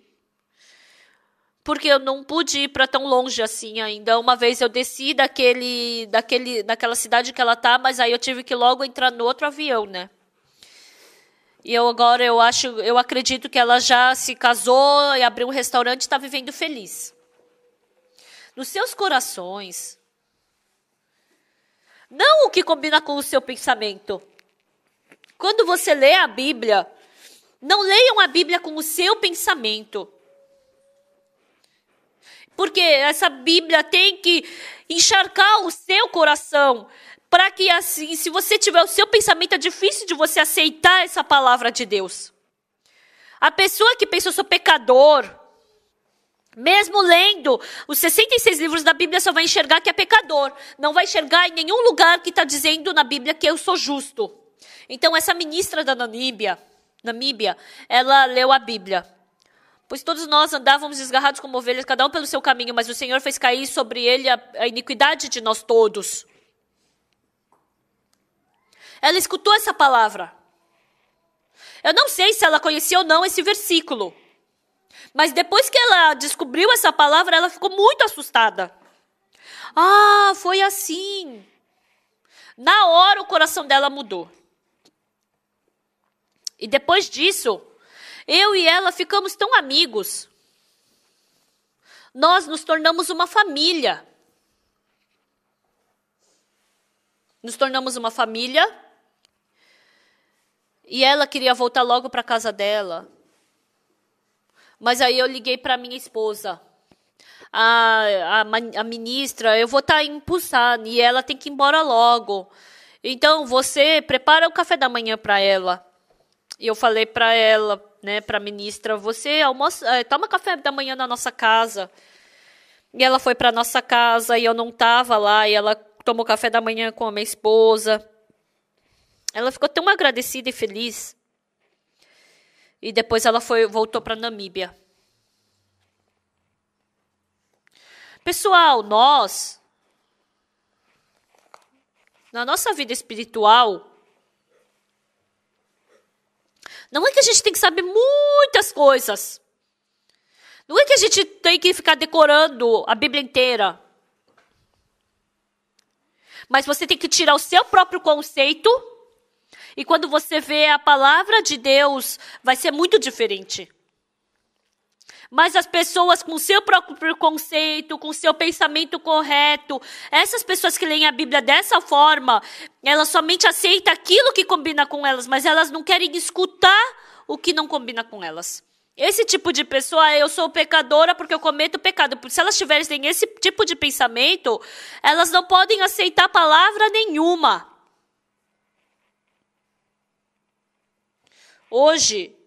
Porque eu não pude ir para tão longe assim ainda. Uma vez eu desci daquela cidade que ela está, mas aí eu tive que logo entrar no outro avião, né? E eu acredito que ela já se casou e abriu um restaurante e está vivendo feliz. Nos seus corações, não o que combina com o seu pensamento. Quando você lê a Bíblia, não leiam a Bíblia com o seu pensamento. Porque essa Bíblia tem que encharcar o seu coração. Para que assim, se você tiver o seu pensamento, é difícil de você aceitar essa palavra de Deus. A pessoa que pensa, eu sou pecador, mesmo lendo os 66 livros da Bíblia, só vai enxergar que é pecador. Não vai enxergar em nenhum lugar que está dizendo na Bíblia que eu sou justo. Então, essa ministra da Namíbia, ela leu a Bíblia. Pois todos nós andávamos desgarrados como ovelhas, cada um pelo seu caminho, mas o Senhor fez cair sobre ele a iniquidade de nós todos. Ela escutou essa palavra. Eu não sei se ela conhecia ou não esse versículo. Mas depois que ela descobriu essa palavra, ela ficou muito assustada. Ah, foi assim. Na hora o coração dela mudou. E depois disso, eu e ela ficamos tão amigos. Nós nos tornamos uma família. Nos tornamos uma família. E ela queria voltar logo para a casa dela. Mas aí eu liguei para minha esposa. A ministra, eu vou estar em Busan e ela tem que ir embora logo. Então, você prepara o café da manhã para ela. E eu falei para ela, né, para a ministra, você toma café da manhã na nossa casa. E ela foi para nossa casa e eu não estava lá. E ela tomou café da manhã com a minha esposa. Ela ficou tão agradecida e feliz. E depois ela voltou para a Namíbia. Pessoal, nós, na nossa vida espiritual, não é que a gente tem que saber muitas coisas. Não é que a gente tem que ficar decorando a Bíblia inteira. Mas você tem que tirar o seu próprio conceito. E quando você vê a palavra de Deus, vai ser muito diferente. Mas as pessoas com o seu próprio preconceito, com o seu pensamento correto, essas pessoas que leem a Bíblia dessa forma, elas somente aceitam aquilo que combina com elas, mas elas não querem escutar o que não combina com elas. Esse tipo de pessoa, eu sou pecadora porque eu cometo pecado. Se elas tiverem esse tipo de pensamento, elas não podem aceitar palavra nenhuma. Hoje,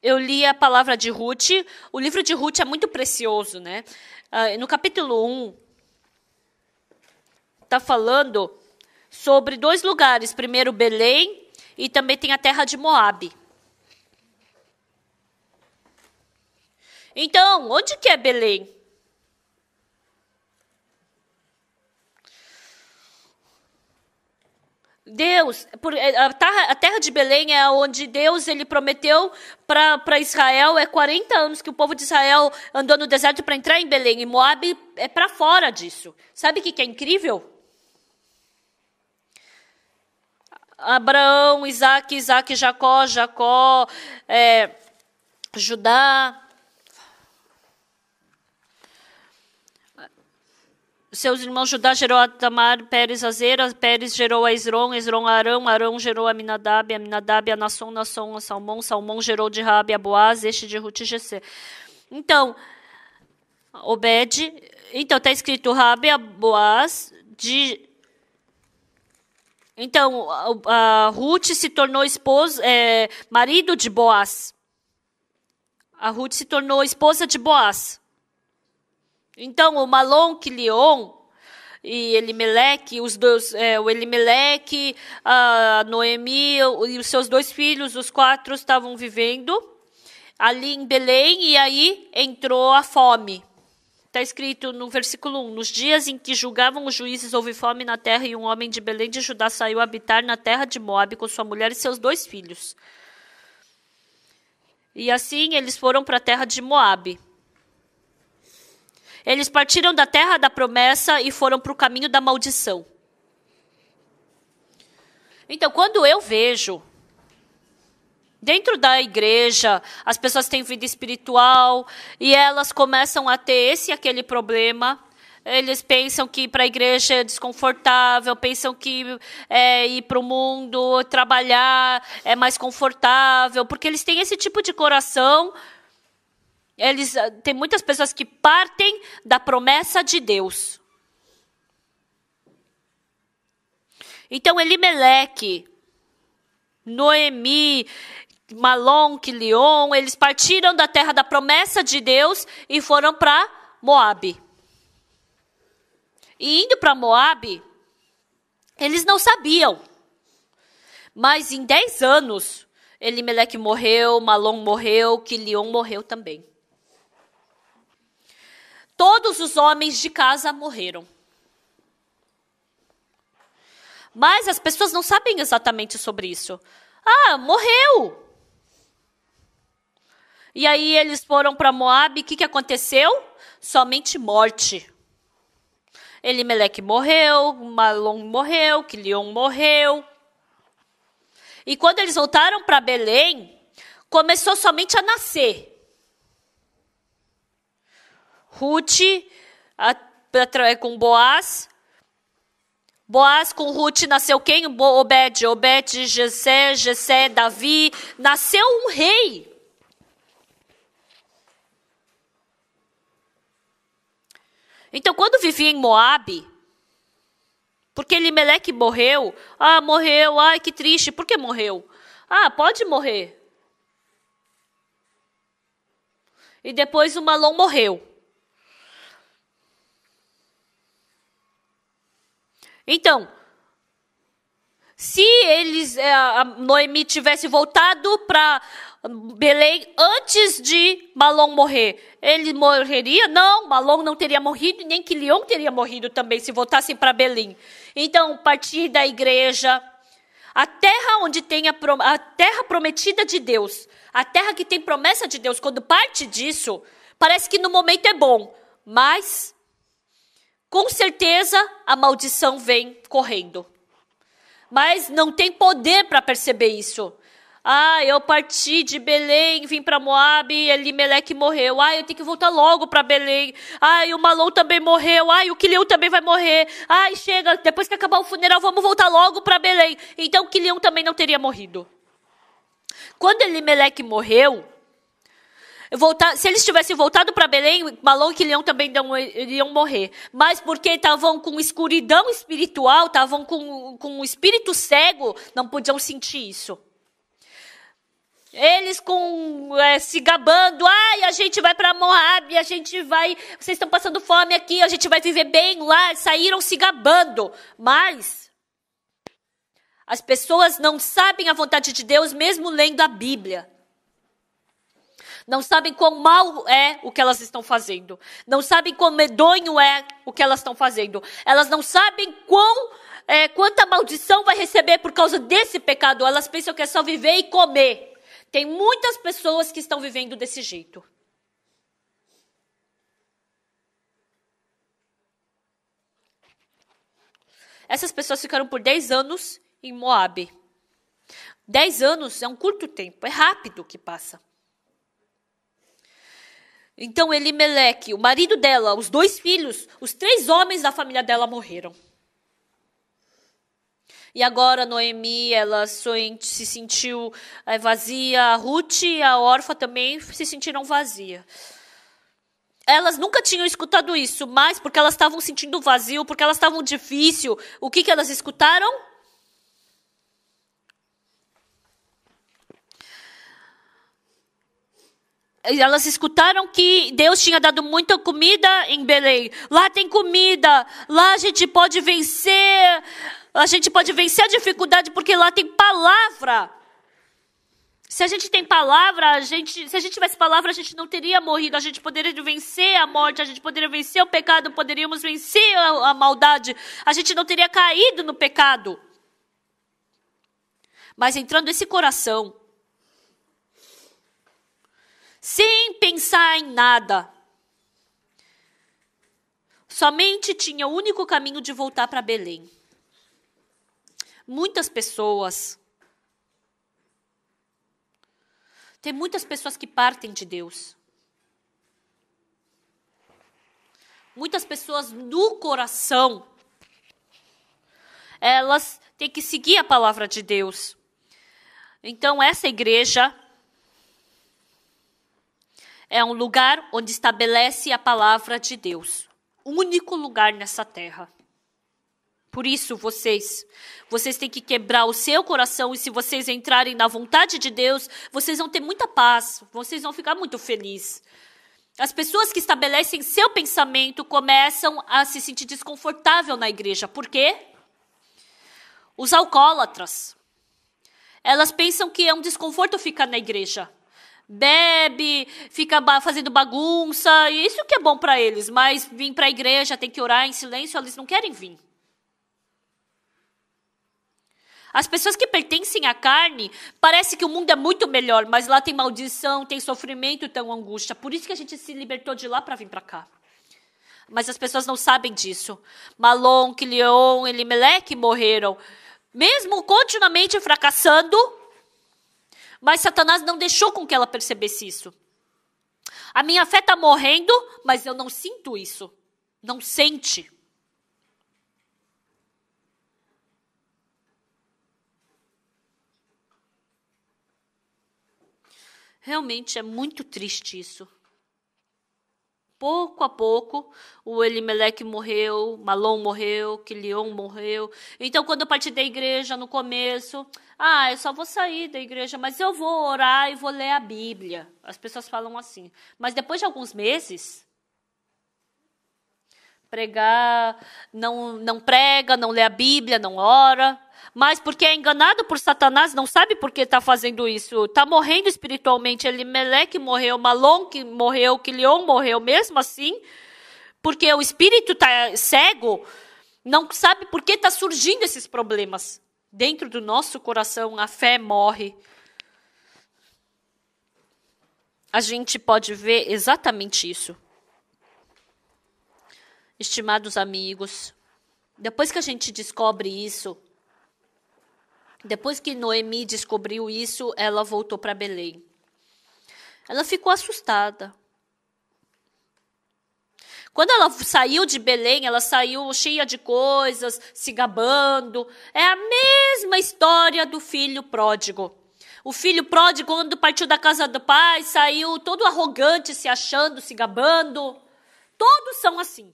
eu li a palavra de Ruth. O livro de Ruth é muito precioso, né? No capítulo 1, está falando sobre 2 lugares. Primeiro, Belém, e também tem a terra de Moabe. Então, onde que é Belém? Deus, a terra de Belém é onde Deus ele prometeu para Israel. É 40 anos que o povo de Israel andou no deserto para entrar em Belém. E Moabe é para fora disso. Sabe o que é incrível? Abraão, Isaac, Jacó, Judá. Seus irmãos Judá gerou a Tamar, Pérez a Zera, Pérez gerou a Esrom, Esrom a Arão, Arão gerou a Aminadab, Aminadab a Nasson, Nasson a Salmão, Salmão gerou de Rabi a Boaz, este de Ruth e Jessé. Então, Obed, então está escrito Rabi a Boaz, então a Ruth se tornou marido de Boaz. A Ruth se tornou esposa de Boaz. Então, o Malom, Quilion e Elimeleque, os dois, o Elimeleque, a Noemi e os seus 2 filhos, os 4 estavam vivendo ali em Belém, e aí entrou a fome. Está escrito no versículo 1, nos dias em que julgavam os juízes, houve fome na terra, e um homem de Belém de Judá saiu a habitar na terra de Moabe com sua mulher e seus 2 filhos. E assim eles foram para a terra de Moabe. Eles partiram da terra da promessa e foram para o caminho da maldição. Então, quando eu vejo, dentro da igreja, as pessoas têm vida espiritual e elas começam a ter esse e aquele problema, eles pensam que ir para a igreja é desconfortável, pensam que ir para o mundo, trabalhar é mais confortável, porque eles têm esse tipo de coração. Tem muitas pessoas que partem da promessa de Deus. Então, Elimeleque, Noemi, Malom, Quilion, eles partiram da terra da promessa de Deus e foram para Moabe. E indo para Moabe, eles não sabiam. Mas em 10 anos, Elimeleque morreu, Malom morreu, Quilion morreu também. Todos os homens de casa morreram. Mas as pessoas não sabem exatamente sobre isso. Ah, morreu! E aí eles foram para Moabe, o que aconteceu? Somente morte. Elimeleque morreu, Malom morreu, Quilion morreu. E quando eles voltaram para Belém, começou somente a nascer. Ruth com Boaz. Boaz com Ruth nasceu quem? Obed, Jessé, Davi. Nasceu um rei. Então, quando vivia em Moabe, porque Elimeleque morreu, morreu, ai que triste, por que morreu? Pode morrer. E depois o Malom morreu. Então, se a Noemi tivesse voltado para Belém antes de Malom morrer, ele morreria? Não, Malom não teria morrido, nem Quilion teria morrido também se voltassem para Belém. Então, partir da igreja, a terra onde tem a terra prometida de Deus, a terra que tem promessa de Deus, quando parte disso, parece que no momento é bom, mas com certeza a maldição vem correndo. Mas não tem poder para perceber isso. Eu parti de Belém, vim para Moabe, Elimeleque morreu. Eu tenho que voltar logo para Belém. O Malom também morreu. O Quilion também vai morrer. Chega, depois que acabar o funeral, vamos voltar logo para Belém. Então, Quilion também não teria morrido. Quando Elimeleque morreu, se eles tivessem voltado para Belém, Malom e Quilion também não iriam morrer. Mas porque estavam com escuridão espiritual, estavam com um espírito cego, não podiam sentir isso. Eles se gabando, a gente vai para Moabe, vocês estão passando fome aqui, a gente vai viver bem lá, saíram se gabando. Mas as pessoas não sabem a vontade de Deus, mesmo lendo a Bíblia. Não sabem quão mal é o que elas estão fazendo. Não sabem quão medonho é o que elas estão fazendo. Elas não sabem quanta maldição vai receber por causa desse pecado. Elas pensam que é só viver e comer. Tem muitas pessoas que estão vivendo desse jeito. Essas pessoas ficaram por 10 anos em Moabe. 10 anos é um curto tempo, é rápido que passa. Então Elimeleque, o marido dela, os 2 filhos, os 3 homens da família dela morreram. E agora Noemi, ela se sentiu vazia, a Ruth e a órfã também se sentiram vazias. Elas nunca tinham escutado isso, mas porque elas estavam sentindo vazio, porque elas estavam difícil, o que elas escutaram? Elas escutaram que Deus tinha dado muita comida em Belém. Lá tem comida, lá a gente pode vencer a dificuldade porque lá tem palavra. Se a gente tem palavra, se a gente tivesse palavra, a gente não teria morrido. A gente poderia vencer a morte, a gente poderia vencer o pecado, poderíamos vencer a maldade. A gente não teria caído no pecado. Mas entrando esse coração, sem pensar em nada, somente tinha o único caminho de voltar para Belém. Tem muitas pessoas que partem de Deus. Muitas pessoas no coração, elas têm que seguir a palavra de Deus. Então essa igreja é um lugar onde estabelece a palavra de Deus. O único lugar nessa terra. Por isso, vocês têm que quebrar o seu coração, e se vocês entrarem na vontade de Deus, vocês vão ter muita paz, vocês vão ficar muito felizes. As pessoas que estabelecem seu pensamento começam a se sentir desconfortável na igreja. Por quê? Os alcoólatras. Elas pensam que é um desconforto ficar na igreja. Bebe, fica fazendo bagunça, isso que é bom para eles, mas vir para a igreja, tem que orar em silêncio, eles não querem vir. As pessoas que pertencem à carne, parece que o mundo é muito melhor, mas lá tem maldição, tem sofrimento, tem angústia. Por isso que a gente se libertou de lá para vir para cá. Mas as pessoas não sabem disso. Malom, Quilion, Elimeleque morreram, mesmo continuamente fracassando, mas Satanás não deixou com que ela percebesse isso. A minha fé está morrendo, mas eu não sinto isso. Não sente. Realmente é muito triste isso. Pouco a pouco, o Elimeleque morreu, Malom morreu, Quilion morreu. Então, quando eu parti da igreja, no começo, eu só vou sair da igreja, mas eu vou orar e vou ler a Bíblia. As pessoas falam assim. Mas depois de alguns meses, pregar, não prega, não lê a Bíblia, não ora. Mas porque é enganado por Satanás, não sabe por que está fazendo isso. Está morrendo espiritualmente. Elimeleque morreu, Malom morreu, Quilion morreu. Mesmo assim, porque o espírito está cego, não sabe por que está surgindo esses problemas. Dentro do nosso coração, a fé morre. A gente pode ver exatamente isso. Estimados amigos, depois que a gente descobre isso, depois que Noemi descobriu isso, ela voltou para Belém. Ela ficou assustada. Quando ela saiu de Belém, ela saiu cheia de coisas, se gabando. É a mesma história do filho pródigo. O filho pródigo, quando partiu da casa do pai, saiu todo arrogante, se achando, se gabando. Todos são assim.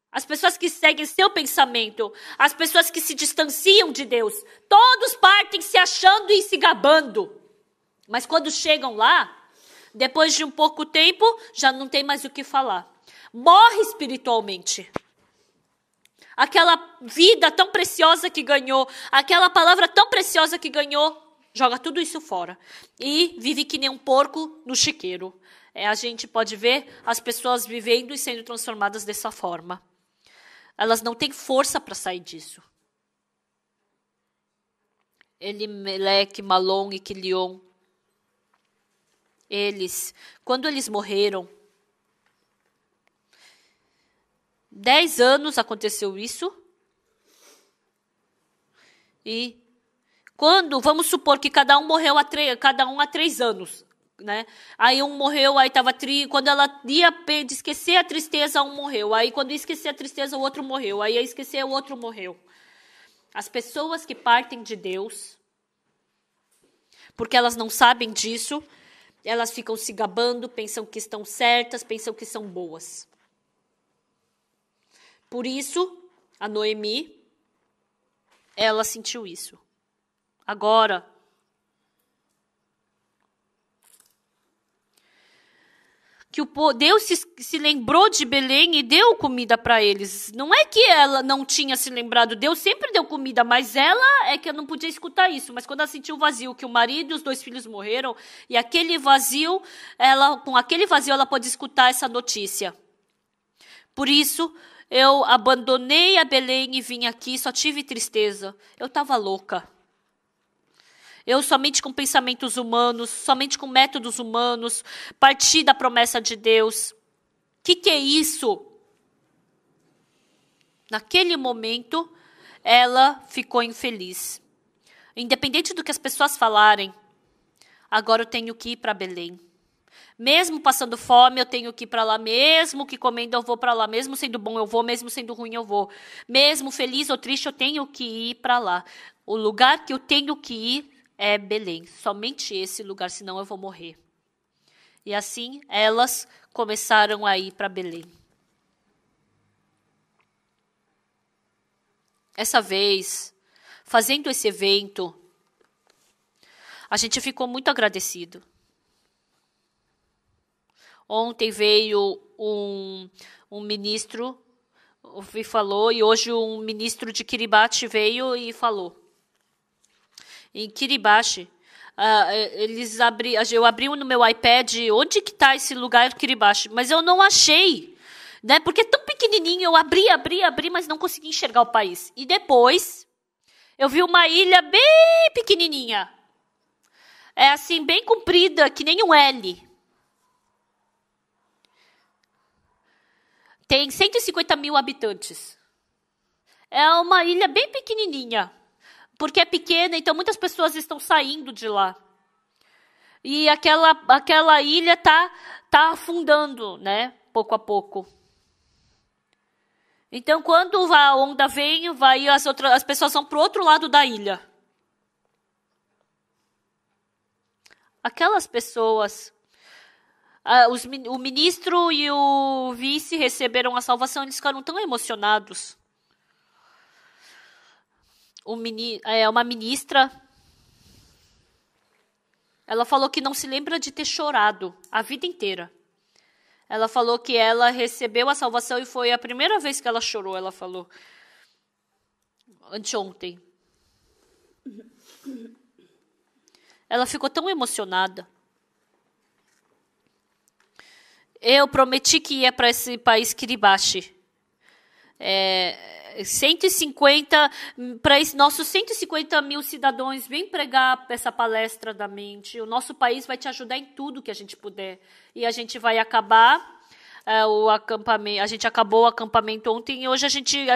As pessoas que seguem seu pensamento, as pessoas que se distanciam de Deus, todos partem se achando e se gabando. Mas quando chegam lá, depois de um pouco tempo, já não tem mais o que falar. Morre espiritualmente. Aquela vida tão preciosa que ganhou, aquela palavra tão preciosa que ganhou, joga tudo isso fora. E vive que nem um porco no chiqueiro. A gente pode ver as pessoas vivendo e sendo transformadas dessa forma. Elas não têm força para sair disso. Elimelec, Malom e Quilion, quando eles morreram, 10 anos aconteceu isso. E quando, vamos supor que cada um morreu cada um há 3 anos. Né? Aí um morreu, aí estava quando ela ia esquecer a tristeza, um morreu. Aí quando ia esquecer a tristeza, o outro morreu. Aí ia esquecer, o outro morreu. As pessoas que partem de Deus, porque elas não sabem disso, elas ficam se gabando, pensam que estão certas, pensam que são boas. Por isso, a Noemi, ela sentiu isso. Agora, que Deus se lembrou de Belém e deu comida para eles. Não é que ela não tinha se lembrado, Deus sempre deu comida, mas ela é que não podia escutar isso. Mas quando ela sentiu o vazio, que o marido e os 2 filhos morreram, e aquele vazio, com aquele vazio ela pôde escutar essa notícia. Por isso, eu abandonei a Belém e vim aqui, só tive tristeza. Eu estava louca. Eu somente com pensamentos humanos, somente com métodos humanos, parti da promessa de Deus. Que é isso? Naquele momento, ela ficou infeliz. Independente do que as pessoas falarem, agora eu tenho que ir para Belém. Mesmo passando fome, eu tenho que ir para lá. Mesmo que comendo, eu vou para lá. Mesmo sendo bom, eu vou. Mesmo sendo ruim, eu vou. Mesmo feliz ou triste, eu tenho que ir para lá. O lugar que eu tenho que ir é Belém, somente esse lugar, senão eu vou morrer. E assim, elas começaram a ir para Belém. Essa vez, fazendo esse evento, a gente ficou muito agradecido. Ontem veio um ministro e falou, e hoje um ministro de Kiribati veio e falou. Em Kiribati, eu abri no meu iPad, onde que está esse lugar Kiribati? Mas eu não achei, né? Porque é tão pequenininho, eu abri, mas não consegui enxergar o país. E depois, eu vi uma ilha bem pequenininha. É assim, bem comprida, que nem um L. Tem 150 mil habitantes. É uma ilha bem pequenininha. Porque é pequena, então muitas pessoas estão saindo de lá. E aquela ilha tá afundando, né? Pouco a pouco. Então, quando a onda vem, as pessoas vão para o outro lado da ilha. Aquelas pessoas, o ministro e o vice receberam a salvação, eles ficaram tão emocionados. Uma ministra, ela falou que não se lembra de ter chorado a vida inteira. Ela falou que ela recebeu a salvação e foi a primeira vez que ela chorou, ela falou. Anteontem. Ela ficou tão emocionada. Eu prometi que ia para esse país Kiribati. 150, para nossos 150 mil cidadãos, vem pregar essa palestra da mente. O nosso país vai te ajudar em tudo que a gente puder. E a gente vai acabar o acampamento. A gente acabou o acampamento ontem e hoje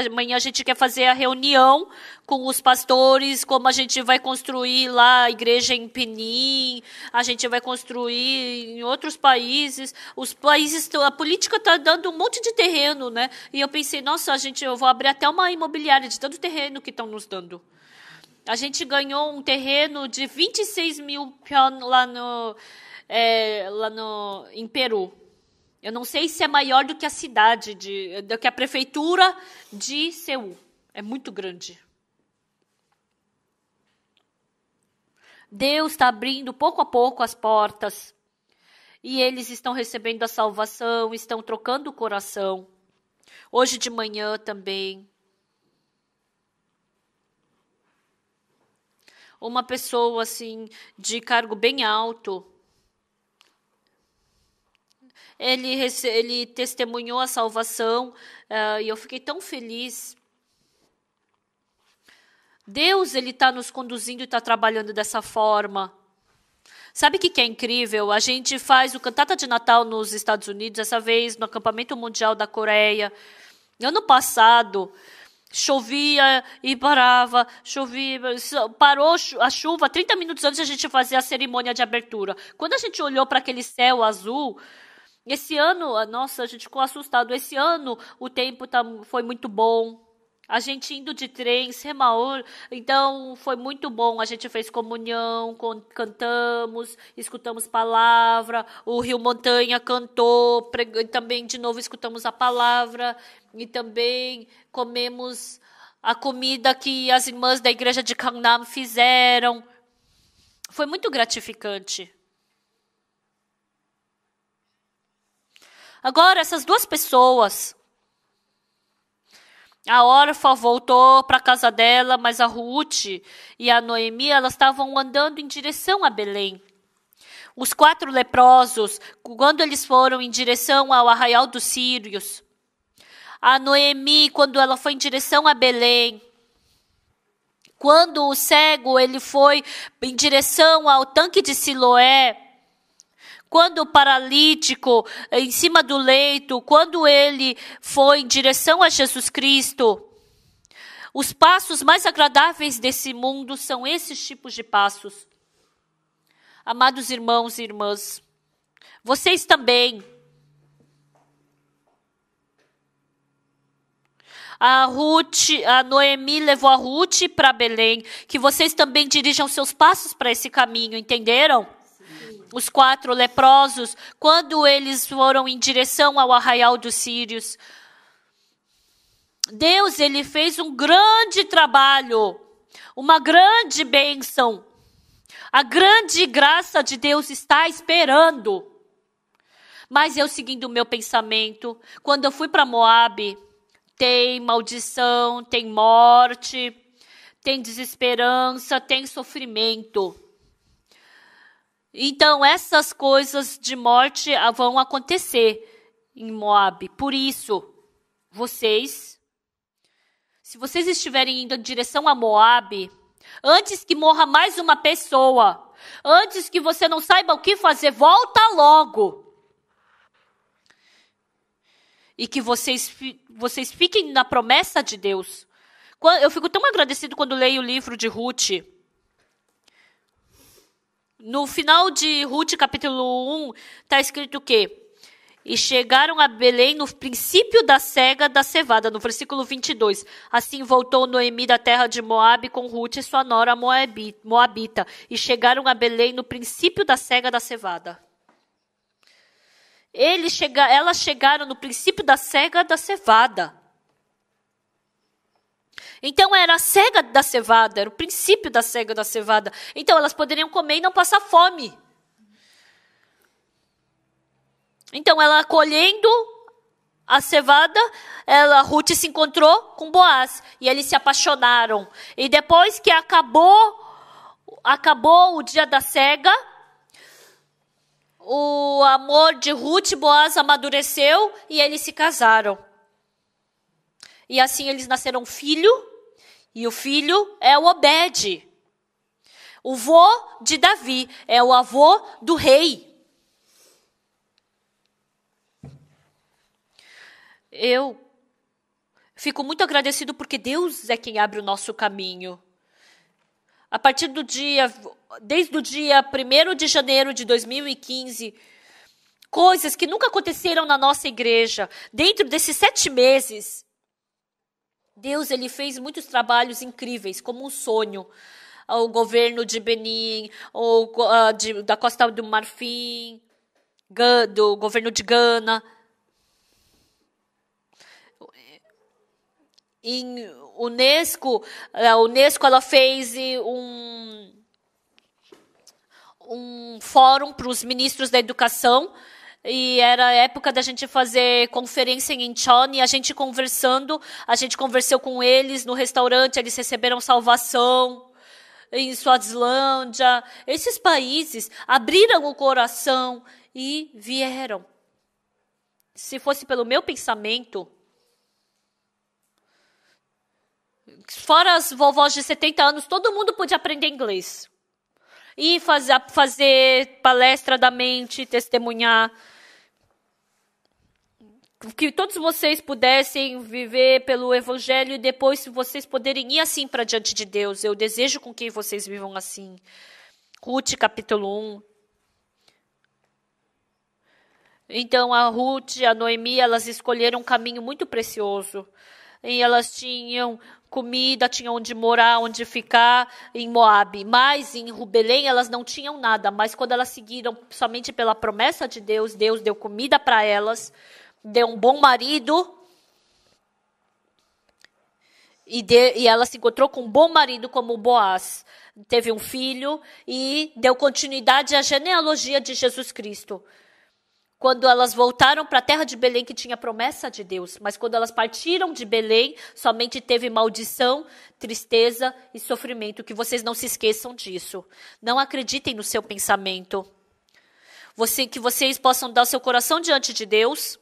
amanhã a gente quer fazer a reunião com os pastores, como a gente vai construir lá a igreja em Penim, a gente vai construir em outros países. Os países, a política está dando um monte de terreno, né? E eu pensei, nossa, eu vou abrir até uma imobiliária de tanto terreno que estão nos dando. A gente ganhou um terreno de 26 mil em Peru. Eu não sei se é maior do que a cidade, do que a prefeitura de Seul. É muito grande. Deus está abrindo pouco a pouco as portas. E eles estão recebendo a salvação, estão trocando o coração. Hoje de manhã também. uma pessoa assim de cargo bem alto. Ele testemunhou a salvação e eu fiquei tão feliz. Deus, ele está nos conduzindo e está trabalhando dessa forma. Sabe o que é incrível? A gente faz o cantata de Natal nos Estados Unidos, essa vez no acampamento mundial da Coreia. Ano passado, chovia e parava, chovia, parou a chuva 30 minutos antes de a gente fazer a cerimônia de abertura. Quando a gente olhou para aquele céu azul, esse ano, nossa, a gente ficou assustado. Esse ano o tempo foi muito bom. A gente indo de trem, Semaor, então foi muito bom. A gente fez comunhão, cantamos, escutamos palavra, o Rio Montanha cantou, também de novo escutamos a palavra e também comemos a comida que as irmãs da igreja de Gangnam fizeram. Foi muito gratificante. Agora, essas duas pessoas, a Orfa voltou para a casa dela, mas a Ruth e a Noemi, elas estavam andando em direção a Belém. Os 4 leprosos, quando eles foram em direção ao arraial dos sírios, a Noemi, quando ela foi em direção a Belém, quando o cego ele foi em direção ao tanque de Siloé, quando o paralítico em cima do leito, quando ele foi em direção a Jesus Cristo, os passos mais agradáveis desse mundo são esses tipos de passos. Amados irmãos e irmãs, vocês também. A Noemi levou a Ruth para Belém, que vocês também dirijam seus passos para esse caminho, entenderam? Os 4 leprosos, quando eles foram em direção ao arraial dos sírios, Deus, ele fez um grande trabalho, uma grande bênção. A grande graça de Deus está esperando. Mas eu, seguindo o meu pensamento, quando eu fui para Moabe, tem maldição, tem morte, tem desesperança, tem sofrimento. Então, essas coisas de morte vão acontecer em Moabe. Por isso, se vocês estiverem indo em direção a Moabe, antes que morra mais uma pessoa, antes que você não saiba o que fazer, volta logo. E que vocês fiquem na promessa de Deus. Eu fico tão agradecido quando leio o livro de Ruth. No final de Ruth, capítulo 1, está escrito o quê? E chegaram a Belém no princípio da cega da cevada, no versículo 22. Assim voltou Noemi da terra de Moabe com Ruth e sua nora moabita. E chegaram a Belém no princípio da cega da cevada. Elas chegaram no princípio da cega da cevada. Então era a cega da cevada, era o princípio da cega da cevada. Então elas poderiam comer e não passar fome. Então ela colhendo a cevada, Ruth se encontrou com Boaz e eles se apaixonaram. E depois que acabou o dia da cega, o amor de Ruth e Boaz amadureceu e eles se casaram. E assim eles nasceram um filho, e o filho é o Obed. O vô de Davi, é o avô do rei. Eu fico muito agradecido porque Deus é quem abre o nosso caminho. Desde o dia 1º de janeiro de 2015, coisas que nunca aconteceram na nossa igreja, dentro desses 7 meses, Deus ele fez muitos trabalhos incríveis, como um sonho. O governo de Benin, da Costa do Marfim, do governo de Gana. Em Unesco, a Unesco ela fez um fórum para os ministros da educação. E era a época da gente fazer conferência em Incheon, e a gente conversou com eles no restaurante, eles receberam salvação. em Suazilândia, esses países abriram o coração e vieram. Se fosse pelo meu pensamento, fora as vovós de 70 anos, todo mundo podia aprender inglês. E fazer palestra da mente, testemunhar. Que todos vocês pudessem viver pelo Evangelho e depois vocês poderem ir assim para diante de Deus. Eu desejo com que vocês vivam assim. Ruth, capítulo 1. Então, a Ruth e a Noemi, elas escolheram um caminho muito precioso. E elas tinham comida, tinham onde morar, onde ficar em Moabe. Mas em Belém elas não tinham nada. Mas quando elas seguiram somente pela promessa de Deus, Deus deu comida para elas, deu um bom marido. E ela se encontrou com um bom marido como Boaz. Teve um filho e deu continuidade à genealogia de Jesus Cristo. Quando elas voltaram para a terra de Belém, que tinha promessa de Deus. Mas quando elas partiram de Belém, somente teve maldição, tristeza e sofrimento. Que vocês não se esqueçam disso. Não acreditem no seu pensamento. Que vocês possam dar o seu coração diante de Deus.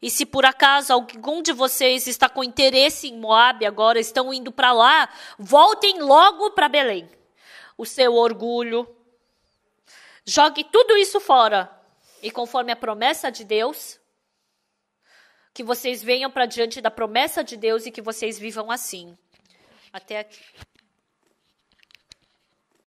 E se por acaso algum de vocês está com interesse em Moabe agora, estão indo para lá, voltem logo para Belém. O seu orgulho. Jogue tudo isso fora. E conforme a promessa de Deus, que vocês venham para diante da promessa de Deus e que vocês vivam assim. Até aqui.